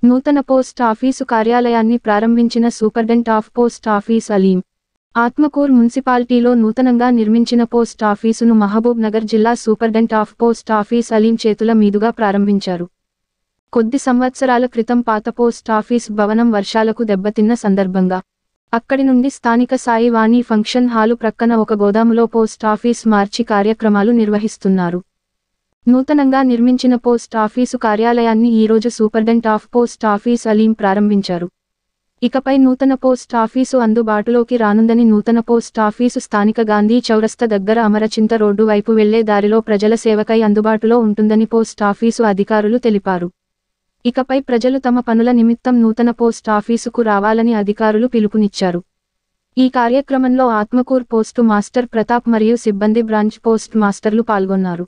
నూతన post office కార్యాలయాన్ని ప్రారంభించిన superintendent of post office Aleem. Atmakur మున్సిపాలిటీలో నూతనంగా నిర్మించిన పోస్ట్ ఆఫీసును మహబూబ్ నగర్ జిల్లా superintendent of post office Aleem చేతుల మీదుగా ప్రారంభించారు. కొద్ది సంవత్సరాల క్రితం పాత పోస్ట్ ఆఫీస్ భవనం వర్షాలకు దెబ్బతిన్న సందర్భంగా అక్కడి నుండి స్థానిక సాయి వాణి ఫంక్షన్ హాలు ప్రక్కన ఒక గోదాములో పోస్ట్ ఆఫీస్ మార్చి కార్యక్రమాలు నిర్వహిస్తున్నారు. నూతనంగా నిర్మించిన పోస్ట్ ఆఫీసు కార్యాలయాన్ని ఈరోజు superintendent of post office Aleem ప్రారంభించారు. ఇకపై నూతన పోస్ట్ ఆఫీసు అందుబాటులోకి రానుందని, నూతన పోస్ట్ ఆఫీసు స్థానిక గాంధీ చౌరస్తా దగ్గర అమరచింత రోడ్డు వైపు వెళ్లే దారిలో ప్రజల సేవకై అందుబాటులో ఉంటుందని పోస్ట్ ఆఫీసు అధికారులు తెలిపారు. ఇకపై ప్రజలు తమ పనుల నిమిత్తం నూతన పోస్ట్ ఆఫీసుకు రావాలని అధికారులు పిలుపునిచ్చారు. ఈ కార్యక్రమంలో ఆత్మకూర్ పోస్టు మాస్టర్ ప్రతాప్ మరియు సిబ్బంది, బ్రాంచ్ పోస్ట్ మాస్టర్లు పాల్గొన్నారు.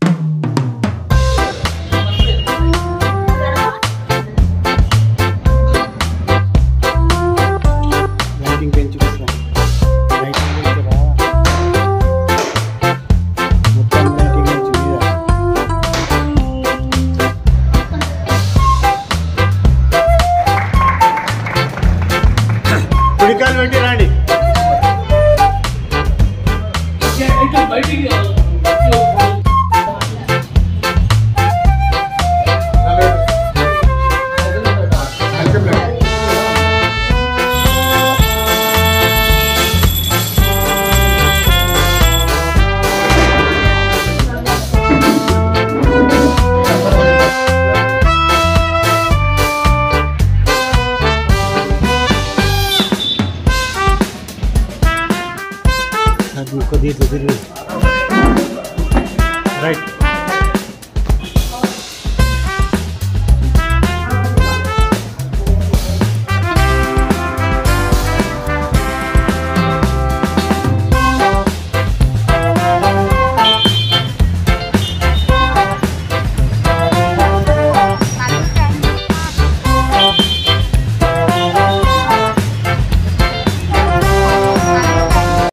రండి Aku di